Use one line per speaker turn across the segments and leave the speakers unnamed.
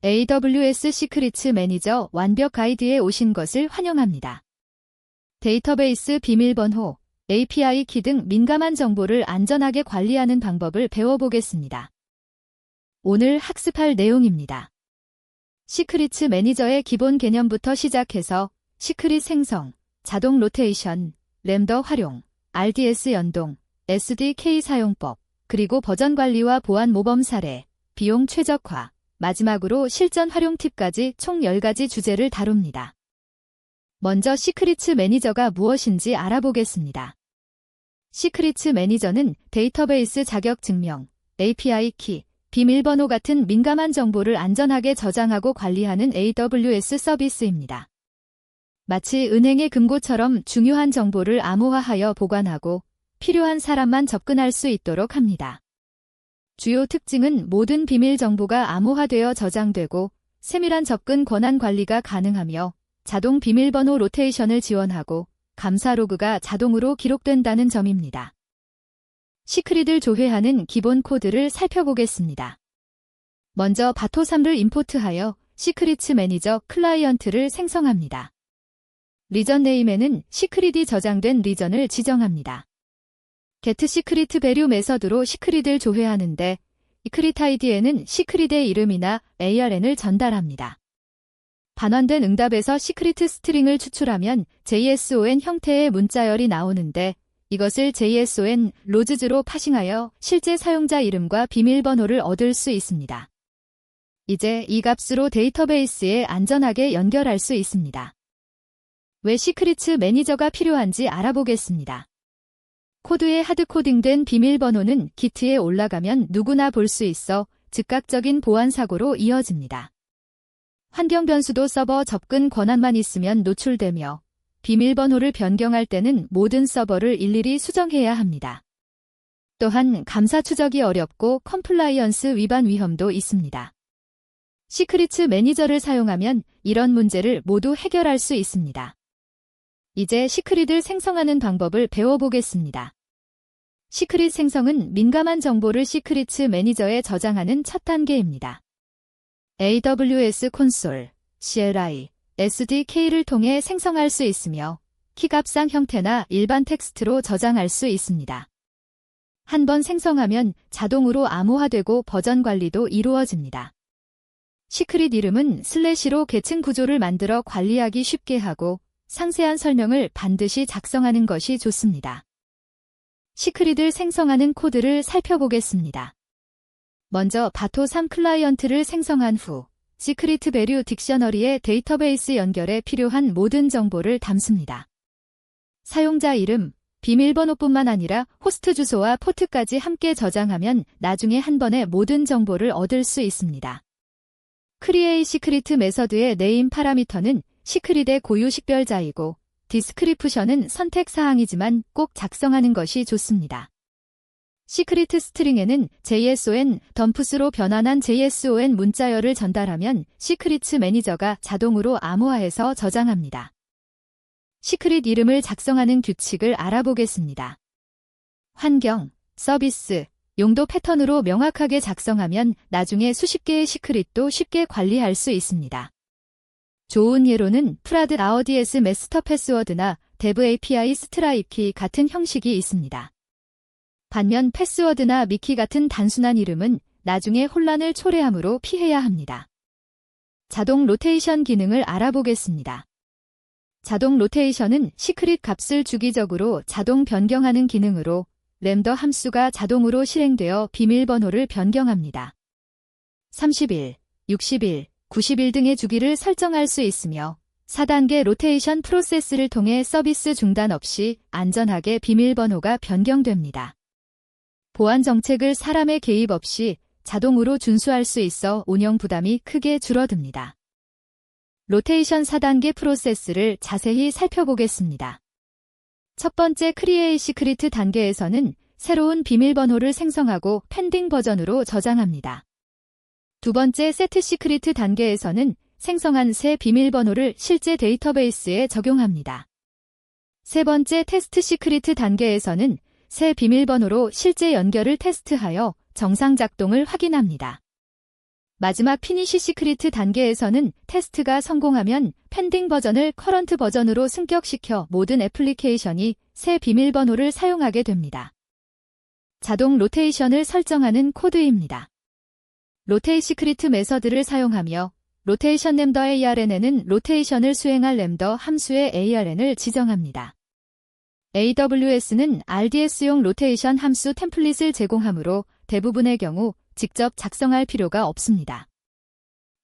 AWS 시크릿 매니저 완벽 가이드에 오신 것을 환영합니다. 데이터베이스 비밀번호, API 키 등 민감한 정보를 안전하게 관리하는 방법을 배워보겠습니다. 오늘 학습할 내용입니다. 시크릿 매니저의 기본 개념부터 시작해서 시크릿 생성, 자동 로테이션, 램더 활용, RDS 연동, SDK 사용법, 그리고 버전 관리와 보안 모범 사례, 비용 최적화, 마지막으로 실전 활용 팁까지 총 10가지 주제를 다룹니다. 먼저 시크릿 매니저가 무엇인지 알아보겠습니다. 시크릿 매니저는 데이터베이스 자격 증명, API 키, 비밀번호 같은 민감한 정보를 안전하게 저장하고 관리하는 AWS 서비스입니다. 마치 은행의 금고처럼 중요한 정보를 암호화하여 보관하고 필요한 사람만 접근할 수 있도록 합니다. 주요 특징은 모든 비밀 정보가 암호화되어 저장되고 세밀한 접근 권한 관리가 가능하며 자동 비밀번호 로테이션을 지원하고 감사 로그가 자동으로 기록된다는 점입니다. 시크릿을 조회하는 기본 코드를 살펴보겠습니다. 먼저 바토3를 임포트하여 시크릿 매니저 클라이언트를 생성합니다. 리전 네임에는 시크릿이 저장된 리전을 지정합니다. get secret value 메서드로 시크릿을 조회하는데 시크릿 id에는 시크릿의 이름이나 ARN을 전달합니다. 반환된 응답에서 시크릿 스트링을 추출하면 JSON 형태의 문자열이 나오는데 이것을 JSON 로즈로 파싱하여 실제 사용자 이름과 비밀번호를 얻을 수 있습니다. 이제 이 값으로 데이터베이스에 안전하게 연결할 수 있습니다. 왜 시크릿 매니저가 필요한지 알아보겠습니다. 코드에 하드코딩된 비밀번호는 기트에 올라가면 누구나 볼 수 있어 즉각적인 보안 사고로 이어집니다. 환경 변수도 서버 접근 권한만 있으면 노출되며 비밀번호를 변경할 때는 모든 서버를 일일이 수정해야 합니다. 또한 감사 추적이 어렵고 컴플라이언스 위반 위험도 있습니다. 시크릿 매니저를 사용하면 이런 문제를 모두 해결할 수 있습니다. 이제 시크릿을 생성하는 방법을 배워보겠습니다. 시크릿 생성은 민감한 정보를 시크릿 매니저에 저장하는 첫 단계입니다. AWS 콘솔, CLI, SDK를 통해 생성할 수 있으며 키값상 형태나 일반 텍스트로 저장할 수 있습니다. 한번 생성하면 자동으로 암호화되고 버전 관리도 이루어집니다. 시크릿 이름은 슬래시로 계층 구조를 만들어 관리하기 쉽게 하고 상세한 설명을 반드시 작성하는 것이 좋습니다. 시크릿을 생성하는 코드를 살펴보겠습니다. 먼저 바토3 클라이언트를 생성한 후 시크릿 밸류 딕셔너리의 데이터베이스 연결에 필요한 모든 정보를 담습니다. 사용자 이름, 비밀번호뿐만 아니라 호스트 주소와 포트까지 함께 저장하면 나중에 한 번에 모든 정보를 얻을 수 있습니다. 크리에이 시크릿 메서드의 네임 파라미터는 시크릿의 고유 식별자이고 디스크리프션은 선택사항이지만 꼭 작성하는 것이 좋습니다. 시크릿 스트링에는 JSON 덤프스로 변환한 JSON 문자열을 전달하면 시크릿 매니저가 자동으로 암호화해서 저장합니다. 시크릿 이름을 작성하는 규칙을 알아보겠습니다. 환경, 서비스, 용도 패턴으로 명확하게 작성하면 나중에 수십 개의 시크릿도 쉽게 관리할 수 있습니다. 좋은 예로는 프라드 RDS 마스터 패스워드나 데브 API 스트라이키 같은 형식이 있습니다. 반면 패스워드나 미키 같은 단순한 이름은 나중에 혼란을 초래하므로 피해야 합니다. 자동 로테이션 기능을 알아보겠습니다. 자동 로테이션은 시크릿 값을 주기적으로 자동 변경하는 기능으로 램더 함수가 자동으로 실행되어 비밀번호를 변경합니다. 30일, 60일, 90일 등의 주기를 설정할 수 있으며 4단계 로테이션 프로세스를 통해 서비스 중단 없이 안전하게 비밀번호가 변경됩니다. 보안 정책을 사람의 개입 없이 자동으로 준수할 수 있어 운영 부담이 크게 줄어듭니다. 로테이션 4단계 프로세스를 자세히 살펴보겠습니다. 첫 번째 크리에이 시크릿 단계에서는 새로운 비밀번호를 생성하고 펜딩 버전으로 저장합니다. 두 번째 세트 시크릿 단계에서는 생성한 새 비밀번호를 실제 데이터베이스에 적용합니다. 세 번째 테스트 시크릿 단계에서는 새 비밀번호로 실제 연결을 테스트하여 정상 작동을 확인합니다. 마지막 피니시 시크릿 단계에서는 테스트가 성공하면 펜딩 버전을 커런트 버전으로 승격시켜 모든 애플리케이션이 새 비밀번호를 사용하게 됩니다. 자동 로테이션을 설정하는 코드입니다. 로테이 시크릿 메서드를 사용하며 로테이션 램더 ARN에는 로테이션을 수행할 램더 함수의 ARN을 지정합니다. AWS는 RDS용 로테이션 함수 템플릿을 제공하므로 대부분의 경우 직접 작성할 필요가 없습니다.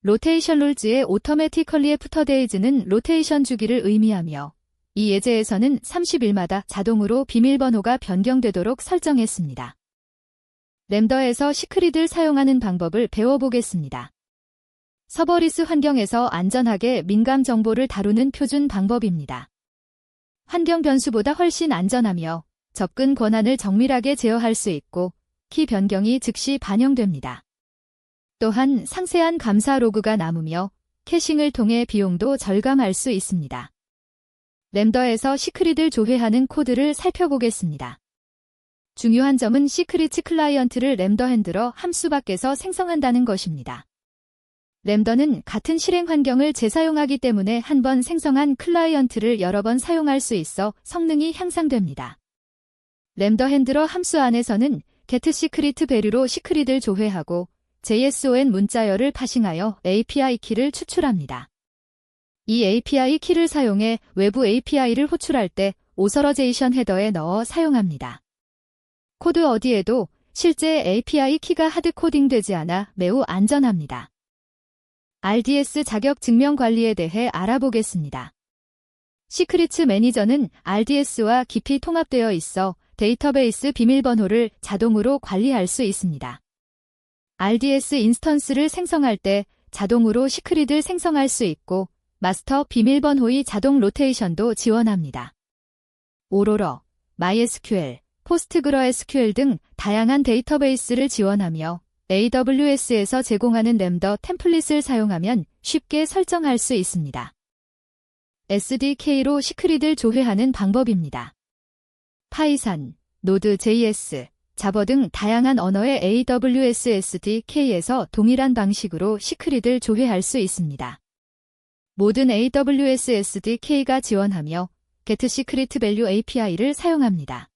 로테이션 룰즈의 automatically after days는 로테이션 주기를 의미하며 이 예제에서는 30일마다 자동으로 비밀번호가 변경되도록 설정했습니다. 램더에서 시크릿을 사용하는 방법을 배워보겠습니다. 서버리스 환경에서 안전하게 민감 정보를 다루는 표준 방법입니다. 환경 변수보다 훨씬 안전하며 접근 권한을 정밀하게 제어할 수 있고 키 변경이 즉시 반영됩니다. 또한 상세한 감사 로그가 남으며 캐싱을 통해 비용도 절감할 수 있습니다. 램더에서 시크릿을 조회하는 코드를 살펴보겠습니다. 중요한 점은 시크릿 클라이언트를 램더 핸들러 함수 밖에서 생성한다는 것입니다. 램더는 같은 실행 환경을 재사용하기 때문에 한 번 생성한 클라이언트를 여러 번 사용할 수 있어 성능이 향상됩니다. 램더 핸들러 함수 안에서는 getSecretValue로 시크릿을 조회하고 JSON 문자열을 파싱하여 API 키를 추출합니다. 이 API 키를 사용해 외부 API를 호출할 때 오서러제이션 헤더에 넣어 사용합니다. 코드 어디에도 실제 API 키가 하드코딩되지 않아 매우 안전합니다. RDS 자격 증명 관리에 대해 알아보겠습니다. 시크릿 매니저는 RDS와 깊이 통합되어 있어 데이터베이스 비밀번호를 자동으로 관리할 수 있습니다. RDS 인스턴스를 생성할 때 자동으로 시크릿을 생성할 수 있고 마스터 비밀번호의 자동 로테이션도 지원합니다. 오로러, MySQL, 포스트그레스QL 등 다양한 데이터베이스를 지원하며 AWS에서 제공하는 램더 템플릿을 사용하면 쉽게 설정할 수 있습니다. SDK로 시크릿을 조회하는 방법입니다. 파이썬, Node.js, 자바 등 다양한 언어의 AWS SDK에서 동일한 방식으로 시크릿을 조회할 수 있습니다. 모든 AWS SDK가 지원하며 getSecretValue API를 사용합니다.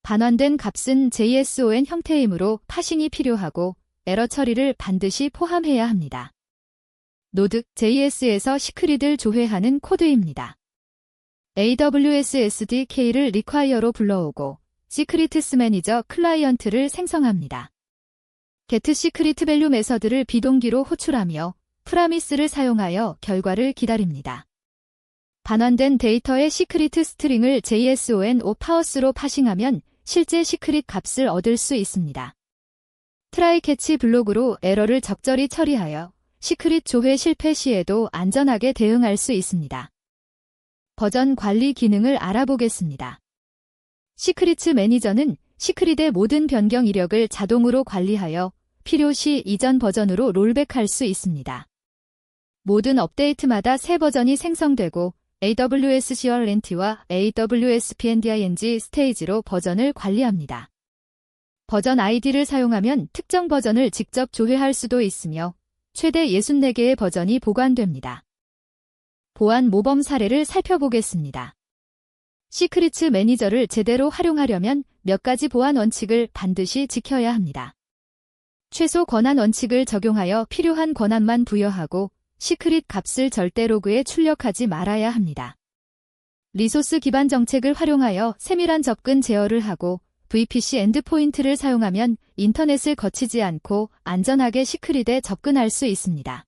반환된 값은 JSON 형태이므로 파싱이 필요하고 에러 처리를 반드시 포함해야 합니다. Node.js에서 시크릿을 조회하는 코드입니다. AWS SDK를 require로 불러오고 시크릿스 매니저 클라이언트를 생성합니다. getSecretValue 메서드를 비동기로 호출하며 프라미스를 사용하여 결과를 기다립니다. 반환된 데이터의 시크릿 스트링을 JSON 파워스로 파싱하면 실제 시크릿 값을 얻을 수 있습니다. 트라이 캐치 블록으로 에러를 적절히 처리하여 시크릿 조회 실패 시에도 안전하게 대응할 수 있습니다. 버전 관리 기능을 알아보겠습니다. 시크릿 매니저는 시크릿의 모든 변경 이력을 자동으로 관리하여 필요시 이전 버전으로 롤백할 수 있습니다. 모든 업데이트마다 새 버전이 생성되고 AWS CRNT와 AWS PNDING 스테이지로 버전을 관리합니다. 버전 ID를 사용하면 특정 버전을 직접 조회할 수도 있으며 최대 64개의 버전이 보관됩니다. 보안 모범 사례를 살펴보겠습니다. 시크릿 매니저를 제대로 활용하려면 몇 가지 보안 원칙을 반드시 지켜야 합니다. 최소 권한 원칙을 적용하여 필요한 권한만 부여하고 시크릿 값을 절대 로그에 출력하지 말아야 합니다. 리소스 기반 정책을 활용하여 세밀한 접근 제어를 하고 VPC 엔드포인트를 사용하면 인터넷을 거치지 않고 안전하게 시크릿에 접근할 수 있습니다.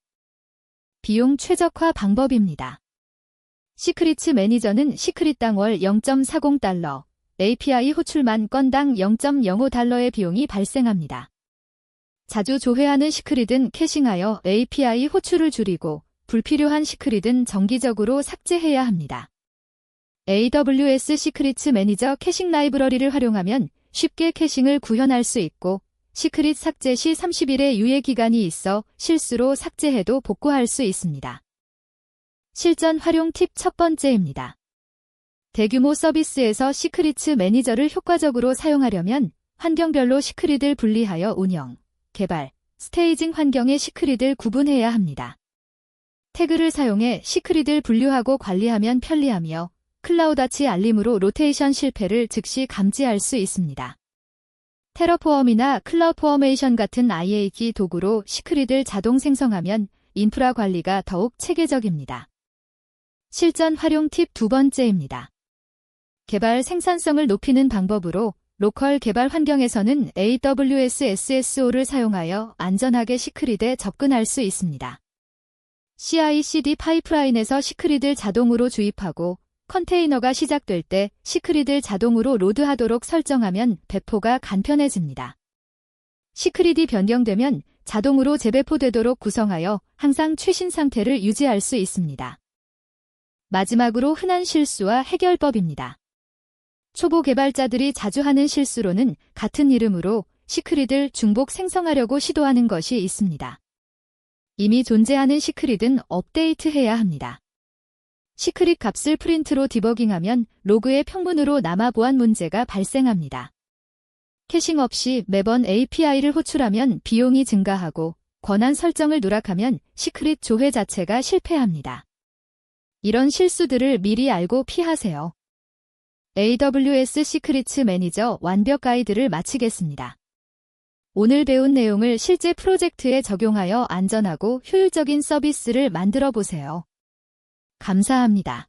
비용 최적화 방법입니다. 시크릿 매니저는 시크릿당 월 0.40달러, API 호출만 건당 0.05달러의 비용이 발생합니다. 자주 조회하는 시크릿은 캐싱하여 API 호출을 줄이고 불필요한 시크릿은 정기적으로 삭제해야 합니다. AWS 시크릿 매니저 캐싱 라이브러리를 활용하면 쉽게 캐싱을 구현할 수 있고 시크릿 삭제 시 30일의 유예 기간이 있어 실수로 삭제해도 복구할 수 있습니다. 실전 활용 팁 첫 번째입니다. 대규모 서비스에서 시크릿 매니저를 효과적으로 사용하려면 환경별로 시크릿을 분리하여 운영, 개발, 스테이징 환경의 시크릿을 구분해야 합니다. 태그를 사용해 시크릿을 분류하고 관리하면 편리하며 클라우드와치 알림으로 로테이션 실패를 즉시 감지할 수 있습니다. 테러포엄이나 클라우드포메이션 같은 IA기 도구로 시크릿을 자동 생성하면 인프라 관리가 더욱 체계적입니다. 실전 활용 팁 두 번째입니다. 개발 생산성을 높이는 방법으로 로컬 개발 환경에서는 AWS SSO를 사용하여 안전하게 시크릿에 접근할 수 있습니다. CI/CD 파이프라인에서 시크릿을 자동으로 주입하고 컨테이너가 시작될 때 시크릿을 자동으로 로드하도록 설정하면 배포가 간편해집니다. 시크릿이 변경되면 자동으로 재배포되도록 구성하여 항상 최신 상태를 유지할 수 있습니다. 마지막으로 흔한 실수와 해결법입니다. 초보 개발자들이 자주 하는 실수로는 같은 이름으로 시크릿을 중복 생성하려고 시도하는 것이 있습니다. 이미 존재하는 시크릿은 업데이트해야 합니다. 시크릿 값을 프린트로 디버깅하면 로그의 평문으로 남아 보안 문제가 발생합니다. 캐싱 없이 매번 API를 호출하면 비용이 증가하고 권한 설정을 누락하면 시크릿 조회 자체가 실패합니다. 이런 실수들을 미리 알고 피하세요. AWS 시크릿 매니저 완벽 가이드를 마치겠습니다. 오늘 배운 내용을 실제 프로젝트에 적용하여 안전하고 효율적인 서비스를 만들어 보세요. 감사합니다.